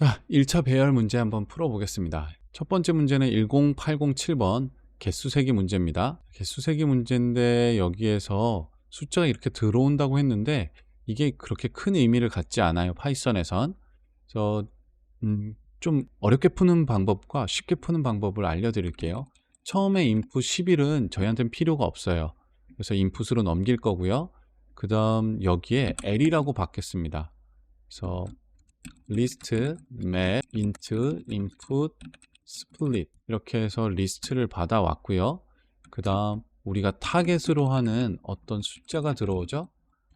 자, 1차 배열 문제 한번 풀어보겠습니다. 첫 번째 문제는 10807번 개수세기 문제입니다. 개수세기 문제인데 여기에서 숫자가 이렇게 들어온다고 했는데 이게 그렇게 큰 의미를 갖지 않아요. 파이썬에선. 그래서 좀 어렵게 푸는 방법과 쉽게 푸는 방법을 알려드릴게요. 처음에 input 11은 저희한테는 필요가 없어요. 그래서 input으로 넘길 거고요. 그 다음 여기에 L이라고 받겠습니다. 그래서 list, map, int, input, split 이렇게 해서 리스트를 받아왔고요. 그 다음 우리가 타겟으로 하는 어떤 숫자가 들어오죠.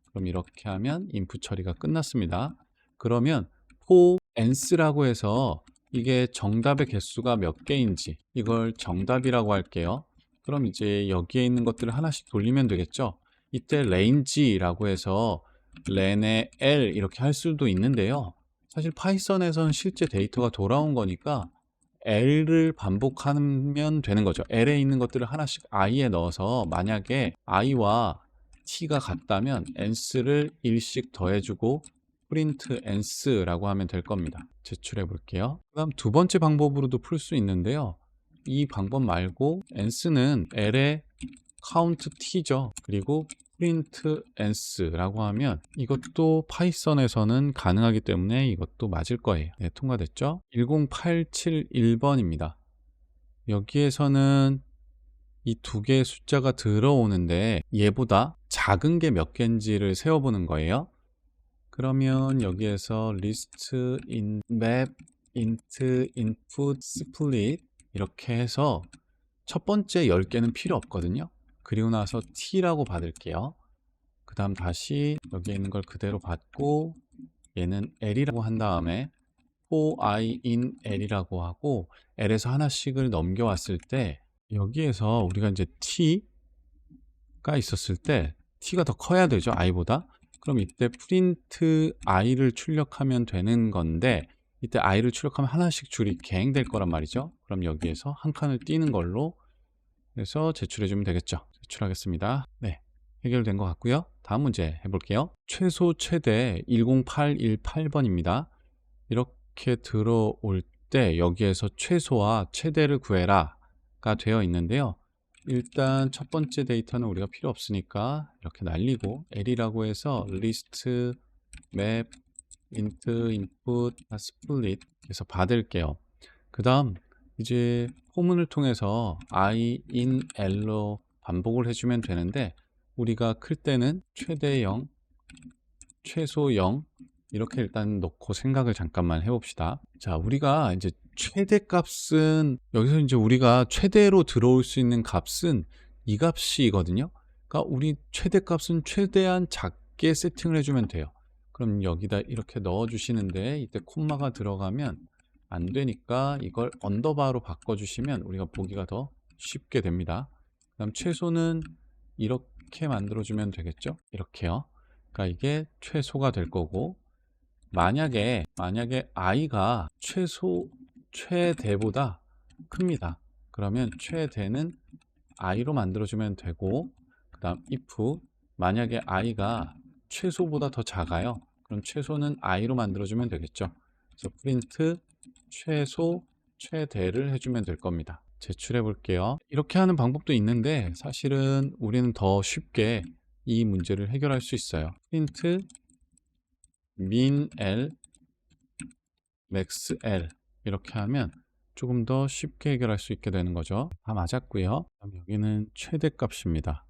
그럼 이렇게 하면 input 처리가 끝났습니다. 그러면 for nth라고 해서 이게 정답의 개수가 몇 개인지 이걸 정답이라고 할게요. 그럼 이제 여기에 있는 것들을 하나씩 돌리면 되겠죠. 이때 range라고 해서 len에 L 이렇게 할 수도 있는데요. 사실 파이썬에서는 실제 데이터가 돌아온 거니까 L을 반복하면 되는 거죠. L에 있는 것들을 하나씩 I에 넣어서 만약에 I와 T가 같다면 nth를 1씩 더해주고 print nth라고 하면 될 겁니다. 제출해 볼게요. 그 다음 두 번째 방법으로도 풀 수 있는데요. 이 방법 말고 nth는 L의 count t죠. 그리고 print nth라고 하면 이것도 파이썬에서는 가능하기 때문에 이것도 맞을 거예요. 네, 통과됐죠? 10871번입니다. 여기에서는 이 두 개의 숫자가 들어오는데 얘보다 작은 게 몇 개인지를 세어보는 거예요. 그러면 여기에서 list, in, map, int, input, split 이렇게 해서 첫 번째 10개는 필요 없거든요. 그리고 나서 t라고 받을게요. 그 다음 다시 여기에 있는 걸 그대로 받고 얘는 l이라고 한 다음에 for I in L이라고 하고 L에서 하나씩을 넘겨왔을 때 여기에서 우리가 이제 T가 있었을 때 T가 더 커야 되죠. I보다. 그럼 이때 print I를 출력하면 되는 건데 이때 I를 출력하면 하나씩 줄이 갱될 거란 말이죠. 그럼 여기에서 한 칸을 띄는 걸로 해서 제출해 주면 되겠죠. 제출하겠습니다. 네, 해결된 것 같고요. 다음 문제 해볼게요. 최소 최대 10818번입니다. 이렇게 들어올 때 여기에서 최소와 최대를 구해라가 되어 있는데요. 일단 첫 번째 데이터는 우리가 필요 없으니까 이렇게 날리고 L이라고 해서 list, map, int, input, split 해서 받을게요. 그 다음 이제 포문을 통해서 I in L로 반복을 해주면 되는데 우리가 클 때는 최대 0, 최소 0 이렇게 일단 놓고 생각을 잠깐만 해봅시다. 자, 우리가 이제 최대값은 여기서 이제 우리가 최대로 들어올 수 있는 값은 이 값이거든요. 그러니까 우리 최대값은 최대한 작게 세팅을 해주면 돼요. 그럼 여기다 이렇게 넣어주시는데 이때 콤마가 들어가면 안 되니까 이걸 언더바로 바꿔주시면 우리가 보기가 더 쉽게 됩니다. 그다음 최소는 이렇게 만들어주면 되겠죠? 이렇게요. 그러니까 이게 최소가 될 거고 만약에 i가 최대보다 큽니다. 그러면 최대는 i로 만들어주면 되고 그 다음 if 만약에 i가 최소보다 더 작아요. 그럼 최소는 i로 만들어주면 되겠죠. 그래서 print 최소 최대를 해주면 될 겁니다. 제출해 볼게요. 이렇게 하는 방법도 있는데 사실은 우리는 더 쉽게 이 문제를 해결할 수 있어요. print min L, max L 이렇게 하면 조금 더 쉽게 해결할 수 있게 되는 거죠. 다 맞았고요. 그럼 여기는 최대값입니다.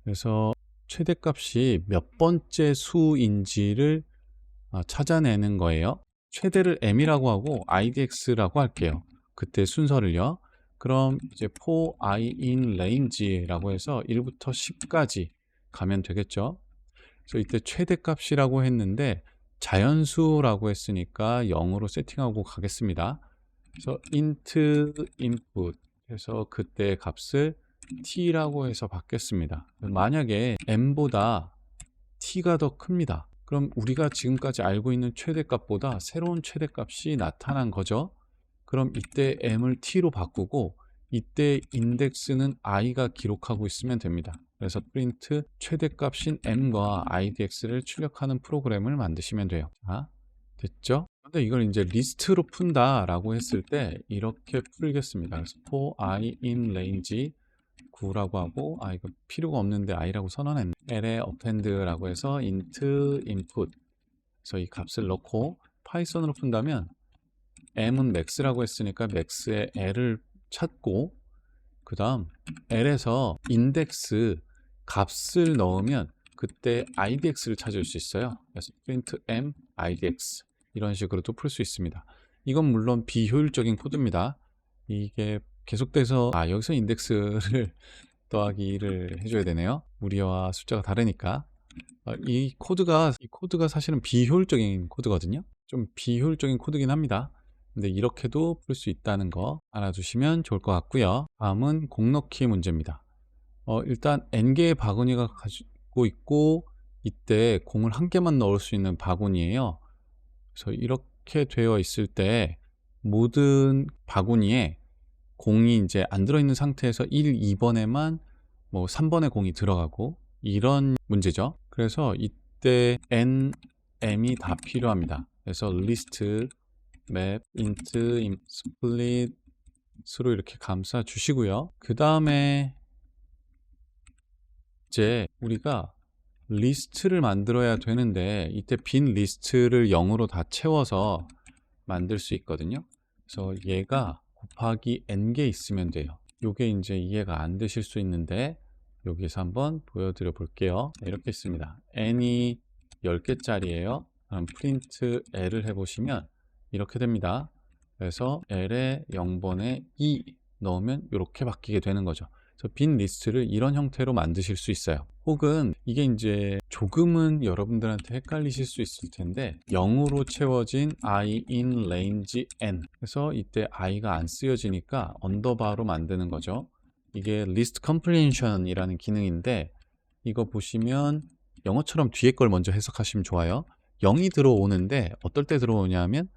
그래서 최대값이 몇 번째 수인지를 찾아내는 거예요. 최대를 m이라고 하고 idx라고 할게요. 그때 순서를요. 그럼 이제 for I in range라고 해서 1부터 10까지 가면 되겠죠. 그래서 이때 최대값이라고 했는데 자연수라고 했으니까 0으로 세팅하고 가겠습니다. 그래서 int input 해서 그때 값을 t라고 해서 받겠습니다. 만약에 m보다 t가 더 큽니다. 그럼 우리가 지금까지 알고 있는 최대값보다 새로운 최대값이 나타난 거죠. 그럼 이때 m을 t로 바꾸고 이때 인덱스는 i가 기록하고 있으면 됩니다. 그래서 print 최대값인 m과 idx를 출력하는 프로그램을 만드시면 돼요. 자, 됐죠? 근데 이걸 이제 리스트로 푼다라고 했을 때 이렇게 풀겠습니다. 그래서 for i in range 9라고 하고, 이거 필요가 없는데 i라고 선언했네. l에 append라고 해서 int input. 그래서 이 값을 넣고 파이썬으로 푼다면 m은 max라고 했으니까 max의 l을 찾고, 그 다음 l에서 index 값을 넣으면 그때 idx를 찾을 수 있어요. 그래서 print m idx 이런 식으로도 풀 수 있습니다. 이건 물론 비효율적인 코드입니다. 이게 계속돼서 여기서 인덱스를 더하기 1을 해줘야 되네요. 무리와 숫자가 다르니까. 이 코드가 사실은 비효율적인 코드거든요. 좀 비효율적인 코드긴 합니다. 근데 이렇게도 풀 수 있다는 거 알아두시면 좋을 것 같고요. 다음은 공 넣기 문제입니다. 일단 n개의 바구니가 가지고 있고, 이때 공을 한 개만 넣을 수 있는 바구니예요. 그래서 이렇게 되어 있을 때 모든 바구니에 공이 이제 안 들어있는 상태에서 1, 2번에만 뭐 3번의 공이 들어가고, 이런 문제죠. 그래서 이때 n, m이 다 필요합니다. 그래서 list, map, int, split으로 이렇게 감싸 주시고요. 그 다음에 이제 우리가 리스트를 만들어야 되는데, 이때 빈 리스트를 0으로 다 채워서 만들 수 있거든요. 그래서 얘가 곱하기 n개 있으면 돼요. 요게 이제 이해가 안 되실 수 있는데 여기서 한번 보여드려 볼게요. 이렇게 있습니다. n이 10개짜리예요. 그럼 print l을 해보시면 이렇게 됩니다. 그래서 l에 0번에 2 넣으면 이렇게 바뀌게 되는 거죠. 그래서 빈 리스트를 이런 형태로 만드실 수 있어요. 혹은 이게 이제 조금은 여러분들한테 헷갈리실 수 있을 텐데, 0으로 채워진 i in range n. 그래서 이때 i가 안 쓰여지니까 언더바로 만드는 거죠. 이게 list comprehension 이라는 기능인데, 이거 보시면 영어처럼 뒤에 걸 먼저 해석하시면 좋아요. 0이 들어오는데 어떨 때 들어오냐면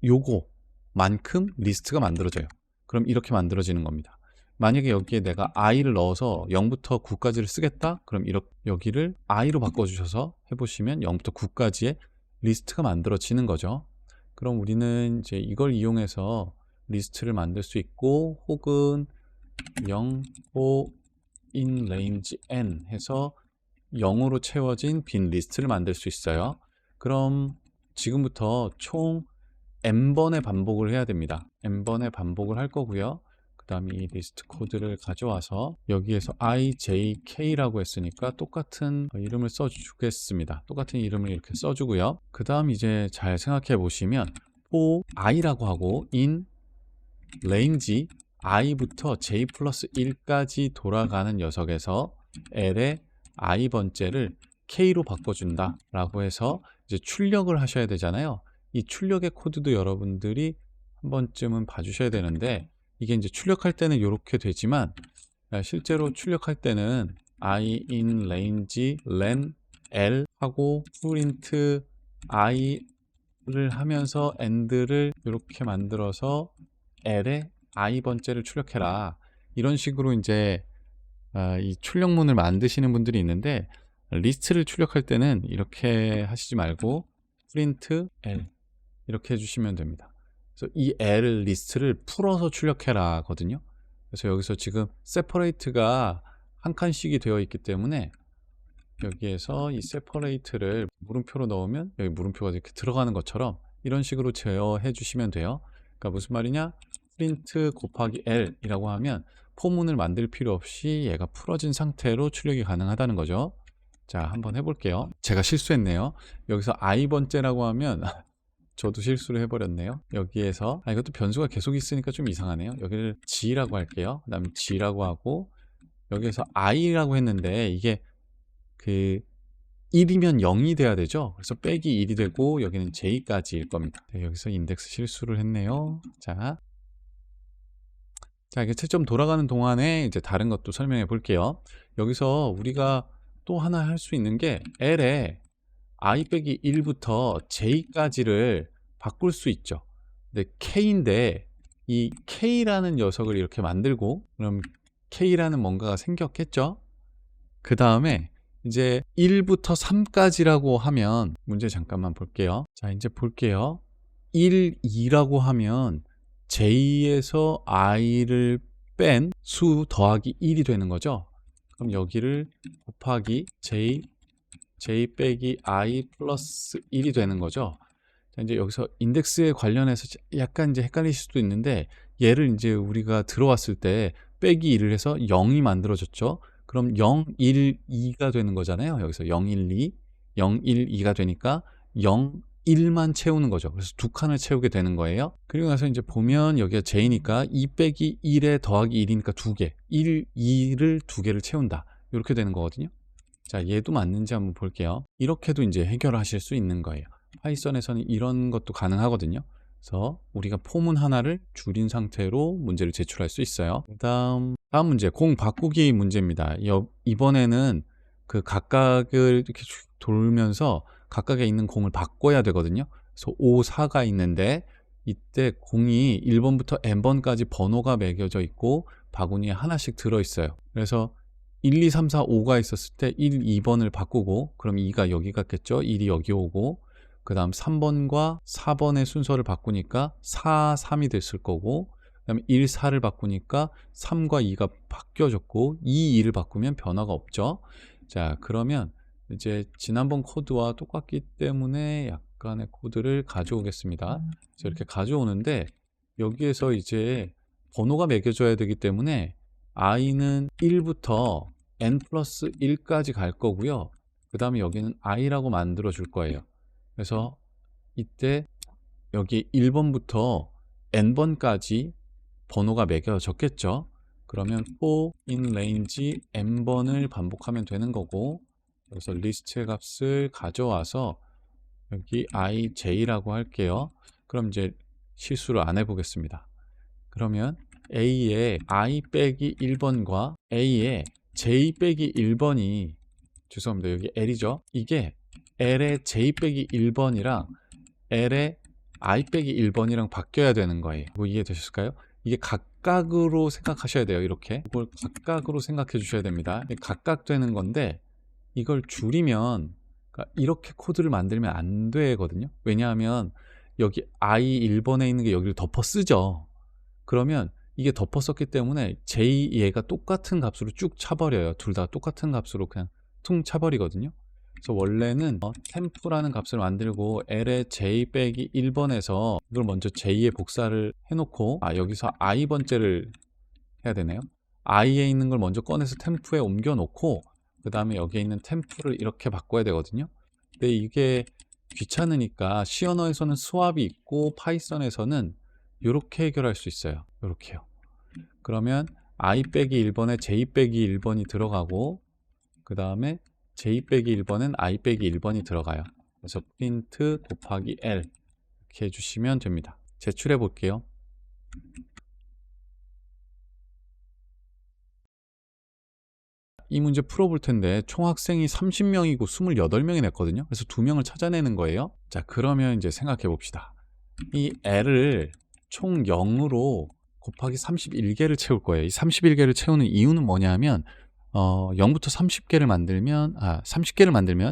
요거만큼 리스트가 만들어져요. 그럼 이렇게 만들어지는 겁니다. 만약에 여기에 내가 i를 넣어서 0부터 9까지를 쓰겠다? 그럼 여기를 i로 바꿔주셔서 해보시면 0부터 9까지의 리스트가 만들어지는 거죠. 그럼 우리는 이제 이걸 이용해서 리스트를 만들 수 있고, 혹은 0, 5, in range n 해서 0으로 채워진 빈 리스트를 만들 수 있어요. 그럼 지금부터 총 n번의 반복을 해야 됩니다. n번의 반복을 할 거고요. 그 다음에 이 리스트 코드를 가져와서 여기에서 ijk라고 했으니까 똑같은 이름을 써주겠습니다. 똑같은 이름을 이렇게 써주고요. 그 다음 이제 잘 생각해 보시면 for i라고 하고 in range i부터 j 플러스 1까지 돌아가는 녀석에서 l의 i번째를 k로 바꿔준다 라고 해서 이제 출력을 하셔야 되잖아요. 이 출력의 코드도 여러분들이 한 번쯤은 봐주셔야 되는데, 이게 이제 출력할 때는 이렇게 되지만 실제로 출력할 때는 i in range len l 하고 print i를 하면서 end를 이렇게 만들어서 l에 i번째를 출력해라, 이런 식으로 이제 이 출력문을 만드시는 분들이 있는데, 리스트를 출력할 때는 이렇게 하시지 말고 print l 이렇게 해주시면 됩니다. 그래서 이 L 리스트를 풀어서 출력해라 거든요. 그래서 여기서 지금 separate가 한 칸씩이 되어 있기 때문에 여기에서 이 separate를 물음표로 넣으면 여기 물음표가 이렇게 들어가는 것처럼 이런 식으로 제어해 주시면 돼요. 그러니까 무슨 말이냐, print 곱하기 L 이라고 하면 포문을 만들 필요 없이 얘가 풀어진 상태로 출력이 가능하다는 거죠. 자, 한번 해볼게요. 제가 실수했네요. 여기서 i번째라고 하면 저도 실수를 해버렸네요. 여기에서 이것도 변수가 계속 있으니까 좀 이상하네요. 여기를 g라고 할게요. 그 다음에 g라고 하고, 여기에서 i라고 했는데 이게 그 1이면 0이 돼야 되죠. 그래서 빼기 1이 되고 여기는 j까지일 겁니다. 네, 여기서 인덱스 실수를 했네요. 자, 이게 채점 돌아가는 동안에 이제 다른 것도 설명해 볼게요. 여기서 우리가 또 하나 할 수 있는 게 l에 i 빼기 1부터 j까지를 바꿀 수 있죠. 근데 k인데 이 k라는 녀석을 이렇게 만들고, 그럼 k라는 뭔가가 생겼겠죠. 그 다음에 이제 1부터 3까지라고 하면 문제 잠깐만 볼게요. 자, 이제 볼게요. 1, 2라고 하면 J에서 I를 뺀 수 더하기 1이 되는 거죠. 그럼 여기를 곱하기 J 빼기 I 플러스 1이 되는 거죠. 자, 이제 여기서 인덱스에 관련해서 약간 이제 헷갈릴 수도 있는데, 얘를 이제 우리가 들어왔을 때 빼기 1을 해서 0이 만들어졌죠. 그럼 0, 1, 2가 되는 거잖아요. 여기서 0, 1, 2, 0, 1, 2가 되니까 0, 1만 채우는 거죠. 그래서 두 칸을 채우게 되는 거예요. 그리고 나서 이제 보면 여기가 J니까 2 빼기 1에 더하기 1이니까 2개, 1, 2를 2개를 채운다. 이렇게 되는 거거든요. 자, 얘도 맞는지 한번 볼게요. 이렇게도 이제 해결하실 수 있는 거예요. 파이썬에서는 이런 것도 가능하거든요. 그래서 우리가 포문 하나를 줄인 상태로 문제를 제출할 수 있어요. 다음 문제, 공 바꾸기 문제입니다. 이번에는 그 각각을 이렇게 돌면서 각각에 있는 공을 바꿔야 되거든요. 그래서 5, 4가 있는데 이때 공이 1번부터 n번까지 번호가 매겨져 있고 바구니에 하나씩 들어있어요. 그래서 1, 2, 3, 4, 5가 있었을 때 1, 2번을 바꾸고, 그럼 2가 여기 갔겠죠? 1이 여기 오고, 그 다음 3번과 4번의 순서를 바꾸니까 4, 3이 됐을 거고, 그 다음에 1, 4를 바꾸니까 3과 2가 바뀌어졌고, 2, 2를 바꾸면 변화가 없죠. 자, 그러면 이제 지난번 코드와 똑같기 때문에 약간의 코드를 가져오겠습니다. 그래서 이렇게 가져오는데, 여기에서 이제 번호가 매겨져야 되기 때문에 i는 1부터 n 플러스 1까지 갈 거고요. 그 다음에 여기는 i라고 만들어 줄 거예요. 그래서 이때 여기 1번부터 n번까지 번호가 매겨졌겠죠. 그러면 for in range n번을 반복하면 되는 거고, 여기서 리스트의 값을 가져와서 여기 ij라고 할게요. 그럼 이제 실수를 안 해보겠습니다. 그러면 A의 I 빼기 1번과 A의 J 빼기 1번이, 죄송합니다. 여기 L이죠. 이게 L의 J 빼기 1번이랑 L의 I 빼기 1번이랑 바뀌어야 되는 거예요. 뭐 이해되셨을까요? 이게 각각으로 생각하셔야 돼요. 이렇게. 이걸 각각으로 생각해 주셔야 됩니다. 각각 되는 건데, 이걸 줄이면, 그러니까 이렇게 코드를 만들면 안 되거든요. 왜냐하면 여기 I 1번에 있는 게 여기를 덮어 쓰죠. 그러면 이게 덮어 썼기 때문에 J 얘가 똑같은 값으로 쭉 차버려요. 둘 다 똑같은 값으로 그냥 퉁 차버리거든요. 그래서 원래는 템프라는 값을 만들고 L의 J 빼기 1번에서 이걸 먼저 J에 복사를 해놓고, 여기서 i번째를 해야 되네요. i에 있는 걸 먼저 꺼내서 템프에 옮겨 놓고, 그 다음에 여기에 있는 템프를 이렇게 바꿔야 되거든요. 근데 이게 귀찮으니까 C 언어에서는 스왑이 있고 파이썬에서는 이렇게 해결할 수 있어요. 이렇게요. 그러면 i 빼기 1번에 j 빼기 1번이 들어가고, 그 다음에 j 빼기 1번은 i 빼기 1번이 들어가요. 그래서 print 곱하기 l 이렇게 해주시면 됩니다. 제출해 볼게요. 이 문제 풀어볼 텐데 총 학생이 30명이고 28명이 냈거든요. 그래서 2명을 찾아내는 거예요. 자, 그러면 이제 생각해 봅시다. 이 L을 총 0으로 곱하기 31개를 채울 거예요. 이 31개를 채우는 이유는 뭐냐 하면 0부터 30개를 만들면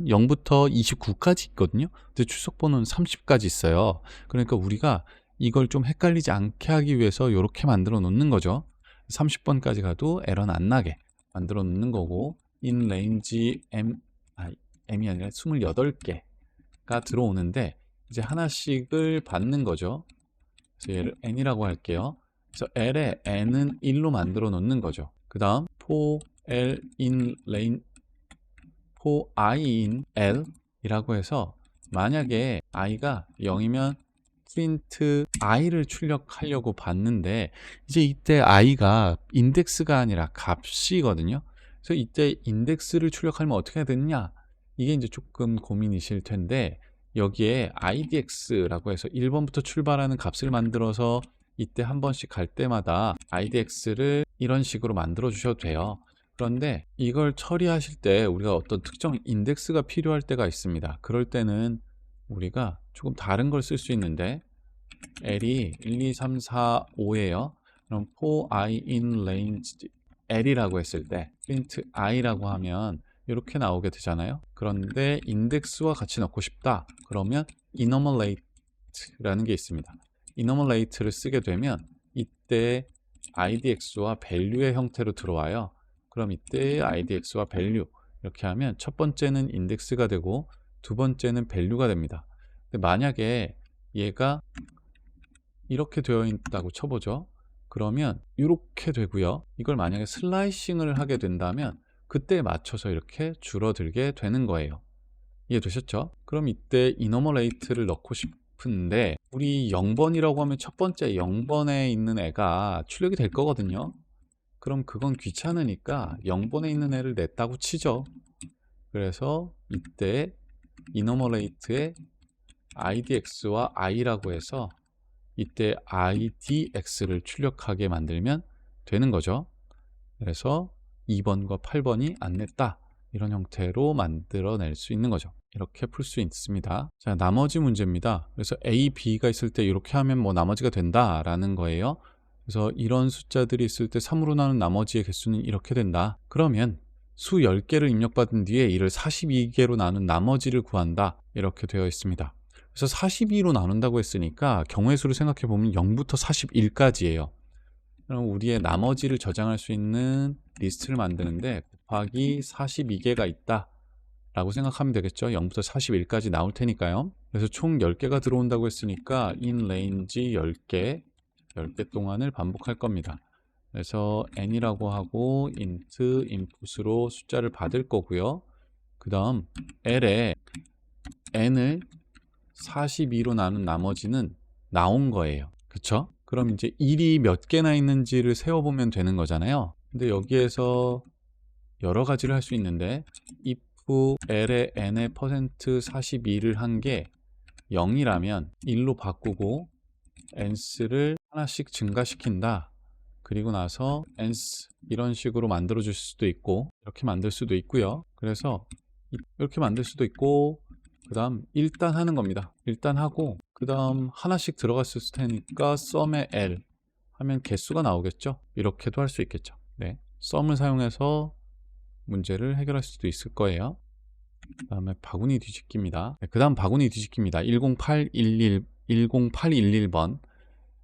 0부터 29까지 있거든요. 근데 출석번호는 30까지 있어요. 그러니까 우리가 이걸 좀 헷갈리지 않게 하기 위해서 이렇게 만들어 놓는 거죠. 30번까지 가도 에러는 안 나게 만들어 놓는 거고, in range m이 아니라 28개가 들어오는데 이제 하나씩을 받는 거죠. 그래서 얘를 n이라고 할게요. 그래서 l의 n은 1로 만들어 놓는 거죠. 그 다음 for i in l 이라고 해서, 만약에 i가 0이면 print i를 출력하려고 봤는데, 이제 이때 i가 인덱스가 아니라 값이거든요. 그래서 이때 인덱스를 출력하려면 어떻게 해야 되느냐, 이게 이제 조금 고민이실 텐데, 여기에 idx라고 해서 1번부터 출발하는 값을 만들어서 이때 한 번씩 갈 때마다 idx를 이런 식으로 만들어 주셔도 돼요. 그런데 이걸 처리하실 때 우리가 어떤 특정 인덱스가 필요할 때가 있습니다. 그럴 때는 우리가 조금 다른 걸 쓸 수 있는데, L이 1, 2, 3, 4, 5예요. 그럼 for i in range L이라고 했을 때 print i라고 하면 이렇게 나오게 되잖아요. 그런데 인덱스와 같이 넣고 싶다. 그러면 enumerate라는 게 있습니다. enumerate를 쓰게 되면 이때 idx와 value의 형태로 들어와요. 그럼 이때 idx와 value 이렇게 하면 첫 번째는 인덱스가 되고 두 번째는 value가 됩니다. 근데 만약에 얘가 이렇게 되어 있다고 쳐보죠. 그러면 이렇게 되고요. 이걸 만약에 슬라이싱을 하게 된다면 그때에 맞춰서 이렇게 줄어들게 되는 거예요. 이해되셨죠? 그럼 이때 enumerate를 넣고 싶은데 우리 0번이라고 하면 첫 번째 0번에 있는 애가 출력이 될 거거든요. 그럼 그건 귀찮으니까 0번에 있는 애를 냈다고 치죠. 그래서 이때 enumerate에 idx와 i라고 해서 이때 idx를 출력하게 만들면 되는 거죠. 그래서 2번과 8번이 안 냈다. 이런 형태로 만들어낼 수 있는 거죠. 이렇게 풀 수 있습니다. 자, 나머지 문제입니다. 그래서 A, B가 있을 때 이렇게 하면 뭐 나머지가 된다라는 거예요. 그래서 이런 숫자들이 있을 때 3으로 나눈 나머지의 개수는 이렇게 된다. 그러면 수 10개를 입력받은 뒤에 이를 42개로 나눈 나머지를 구한다. 이렇게 되어 있습니다. 그래서 42로 나눈다고 했으니까 경우의 수를 생각해 보면 0부터 41까지예요. 그럼 우리의 나머지를 저장할 수 있는 리스트를 만드는데 곱하기 42개가 있다 라고 생각하면 되겠죠. 0부터 41까지 나올 테니까요. 그래서 총 10개가 들어온다고 했으니까 in range 10개 동안을 반복할 겁니다. 그래서 n이라고 하고 int input으로 숫자를 받을 거고요. 그 다음 l에 n을 42로 나눈 나머지는 나온 거예요. 그쵸? 그럼 이제 1이 몇 개나 있는지를 세어보면 되는 거잖아요. 근데 여기에서 여러 가지를 할 수 있는데 if l의 n의 %42를 한 게 0이라면 1로 바꾸고 n스를 하나씩 증가시킨다. 그리고 나서 n스 이런 식으로 만들어 줄 수도 있고 이렇게 만들 수도 있고요. 그래서 이렇게 만들 수도 있고 그 다음 일단 하는 겁니다. 일단 하고 그 다음 하나씩 들어갔을 테니까 sum의 L 하면 개수가 나오겠죠. 이렇게도 할 수 있겠죠. 네, sum을 사용해서 문제를 해결할 수도 있을 거예요. 그 다음에 바구니 뒤집기입니다. 네, 그 다음 바구니 뒤집기입니다. 10811번.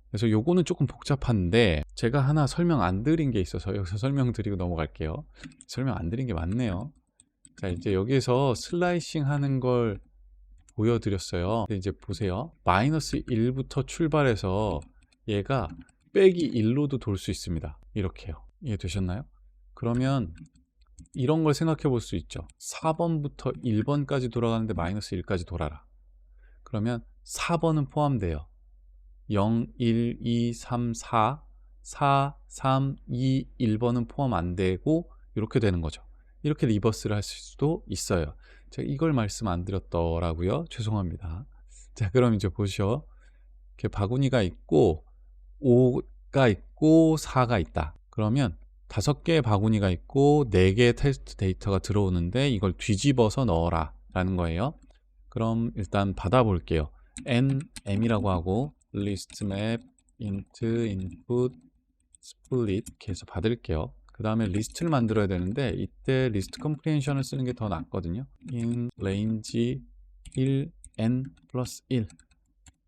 그래서 요거는 조금 복잡한데 제가 하나 설명 안 드린 게 있어서 여기서 설명드리고 넘어갈게요. 설명 안 드린 게 많네요. 자, 이제 여기서 슬라이싱 하는 걸 보여드렸어요. 근데 이제 보세요. 마이너스 1부터 출발해서 얘가 빼기 1로도 돌 수 있습니다. 이렇게요. 이해되셨나요? 그러면 이런 걸 생각해 볼 수 있죠. 4번부터 1번까지 돌아가는데 마이너스 1까지 돌아라. 그러면 4번은 포함돼요. 0, 1, 2, 3, 4, 4, 3, 2, 1번은 포함 안 되고 이렇게 되는 거죠. 이렇게 리버스를 하실 수도 있어요. 제가 이걸 말씀 안 드렸더라고요. 죄송합니다. 자, 그럼 이제 보시오. 이렇게 바구니가 있고 5가 있고 4가 있다. 그러면 5개의 바구니가 있고 4개의 테스트 데이터가 들어오는데 이걸 뒤집어서 넣어라 라는 거예요. 그럼 일단 받아 볼게요. nm이라고 하고 listmap int input split 이렇게 해서 받을게요. 그 다음에 리스트를 만들어야 되는데 이때 리스트 컴프리헨션을 쓰는 게 더 낫거든요. in range 1 n 플러스 1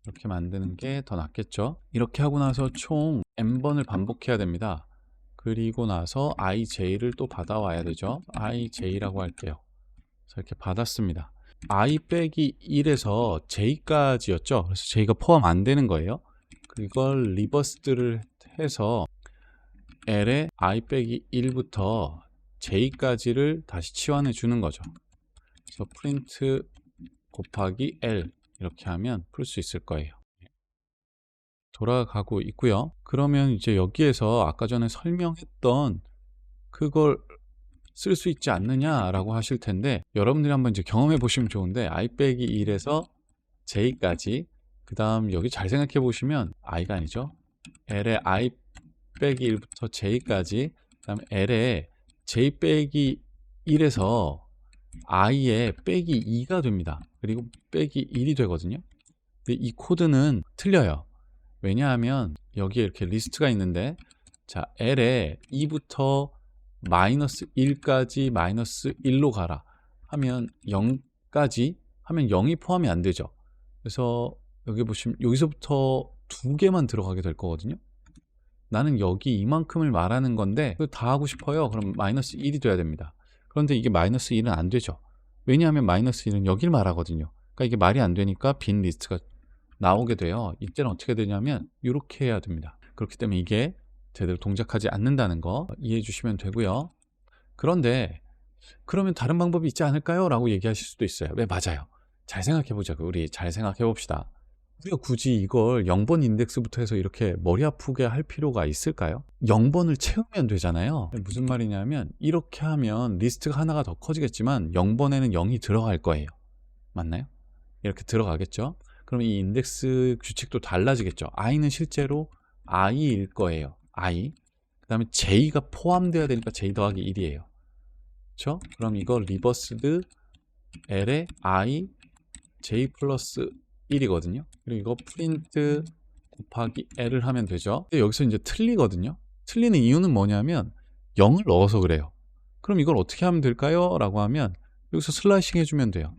이렇게 만드는 게 더 낫겠죠. 이렇게 하고 나서 총 n번을 반복해야 됩니다. 그리고 나서 ij를 또 받아와야 되죠. ij라고 할게요. 그래서 이렇게 받았습니다. i 빼기 1에서 j까지였죠. 그래서 j가 포함 안 되는 거예요. 그걸 리버스를 해서 l에 i 빼기 1부터 j까지를 다시 치환해 주는 거죠. 그래서 print 곱하기 l 이렇게 하면 풀 수 있을 거예요. 돌아가고 있고요. 그러면 이제 여기에서 아까 전에 설명했던 그걸 쓸 수 있지 않느냐라고 하실 텐데 여러분들이 한번 이제 경험해 보시면 좋은데 i 빼기 1에서 j까지 그 다음 여기 잘 생각해 보시면 i가 아니죠. l에 i 빼기 1부터 j까지 그 다음 l에 j 빼기 1에서 i에 빼기 2가 됩니다. 그리고 빼기 1이 되거든요. 근데 이 코드는 틀려요. 왜냐하면 여기에 이렇게 리스트가 있는데 자 l에 2부터 마이너스 1까지 마이너스 1로 가라 하면 0까지 하면 0이 포함이 안 되죠. 그래서 여기 보시면 여기서부터 두 개만 들어가게 될 거거든요. 나는 여기 이만큼을 말하는 건데 그거 다 하고 싶어요. 그럼 마이너스 1이 돼야 됩니다. 그런데 이게 마이너스 1은 안 되죠. 왜냐하면 마이너스 1은 여길 말하거든요. 그러니까 이게 말이 안 되니까 빈 리스트가 나오게 돼요. 이때는 어떻게 되냐면 이렇게 해야 됩니다. 그렇기 때문에 이게 제대로 동작하지 않는다는 거 이해해 주시면 되고요. 그런데 그러면 다른 방법이 있지 않을까요? 라고 얘기하실 수도 있어요. 네, 맞아요. 잘 생각해 보자고. 우리 잘 생각해 봅시다. 우리가 굳이 이걸 0번 인덱스부터 해서 이렇게 머리 아프게 할 필요가 있을까요? 0번을 채우면 되잖아요. 무슨 말이냐면 이렇게 하면 리스트가 하나가 더 커지겠지만 0번에는 0이 들어갈 거예요. 맞나요? 이렇게 들어가겠죠. 그럼 이 인덱스 규칙도 달라지겠죠. i는 실제로 i일 거예요. i. 그 다음에 j가 포함되어야 되니까 j 더하기 1이에요. 그렇죠? 그럼 이거 리버스드 l에 i j 플러스 1이거든요. 그리고 이거 프린트 곱하기 l을 하면 되죠. 근데 여기서 이제 틀리거든요. 틀리는 이유는 뭐냐면 0을 넣어서 그래요. 그럼 이걸 어떻게 하면 될까요? 라고 하면 여기서 슬라이싱 해주면 돼요.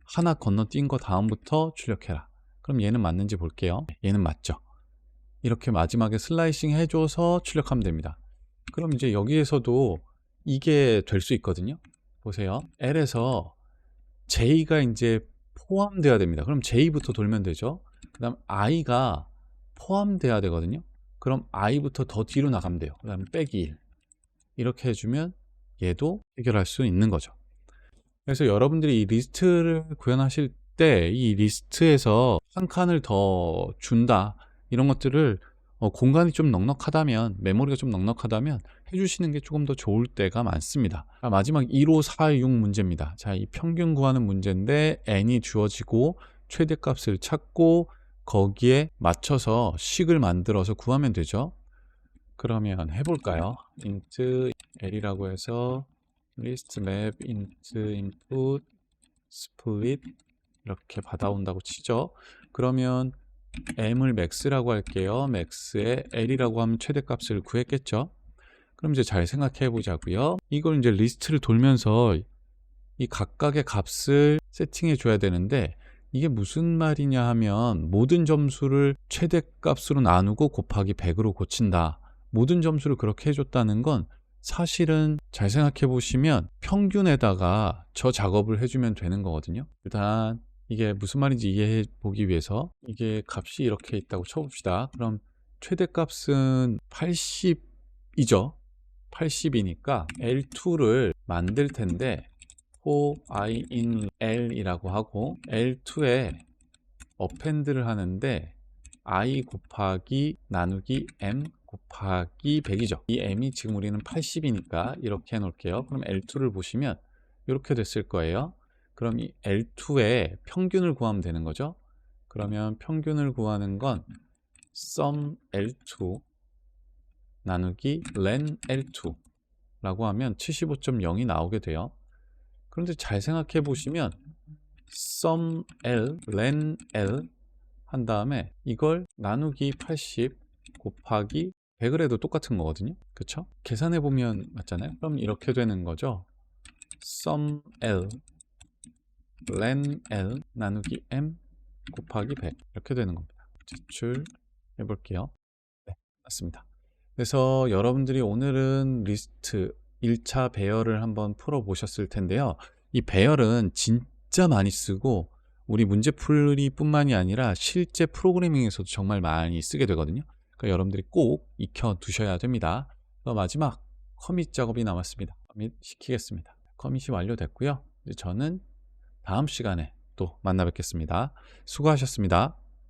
하나 건너뛴 거 다음부터 출력해라. 그럼 얘는 맞는지 볼게요. 얘는 맞죠. 이렇게 마지막에 슬라이싱 해줘서 출력하면 됩니다. 그럼 이제 여기에서도 이게 될 수 있거든요. 보세요. L에서 J가 이제 포함돼야 됩니다. 그럼 J부터 돌면 되죠. 그 다음 I가 포함돼야 되거든요. 그럼 I부터 더 뒤로 나가면 돼요. 그 다음에 빼기 1. 이렇게 해주면 얘도 해결할 수 있는 거죠. 그래서 여러분들이 이 리스트를 구현하실 때 이 리스트에서 한 칸을 더 준다 이런 것들을 공간이 좀 넉넉하다면 메모리가 좀 넉넉하다면 해주시는 게 조금 더 좋을 때가 많습니다. 마지막 15416 문제입니다. 자, 이 평균 구하는 문제인데 n이 주어지고 최대값을 찾고 거기에 맞춰서 식을 만들어서 구하면 되죠. 그러면 해볼까요? int l이라고 해서 list map int input split 이렇게 받아온다고 치죠. 그러면 m을 max라고 할게요. max에 l이라고 하면 최대값을 구했겠죠. 그럼 이제 잘 생각해 보자고요. 이걸 이제 리스트를 돌면서 이 각각의 값을 세팅해 줘야 되는데 이게 무슨 말이냐 하면 모든 점수를 최대값으로 나누고 곱하기 100으로 고친다. 모든 점수를 그렇게 해줬다는 건 사실은 잘 생각해 보시면 평균에다가 저 작업을 해주면 되는 거거든요. 일단 이게 무슨 말인지 이해해 보기 위해서 이게 값이 이렇게 있다고 쳐봅시다. 그럼 최대값은 80이죠. 80이니까 L2를 만들 텐데 for i in L이라고 하고 L2에 append를 하는데 i 곱하기 나누기 m 곱하기 100이죠. 이 m이 지금 우리는 80이니까 이렇게 해놓을게요. 그럼 L2를 보시면 이렇게 됐을 거예요. 그럼 이 L2의 평균을 구하면 되는 거죠. 그러면 평균을 구하는 건 sum L2 나누기 len L2 라고 하면 75.0이 나오게 돼요. 그런데 잘 생각해 보시면 sum L, len L 한 다음에 이걸 나누기 80 곱하기 100을 해도 똑같은 거거든요. 그쵸? 계산해 보면 맞잖아요. 그럼 이렇게 되는 거죠. sum L, len L 나누기 M 곱하기 100 이렇게 되는 겁니다. 제출해 볼게요. 네, 맞습니다. 그래서 여러분들이 오늘은 리스트 1차 배열을 한번 풀어 보셨을 텐데요. 이 배열은 진짜 많이 쓰고 우리 문제풀이 뿐만이 아니라 실제 프로그래밍에서도 정말 많이 쓰게 되거든요. 그러니까 여러분들이 꼭 익혀 두셔야 됩니다. 마지막 커밋 작업이 남았습니다. 커밋 시키겠습니다. 커밋이 완료됐고요. 이제 저는 다음 시간에 또 만나 뵙겠습니다. 수고하셨습니다.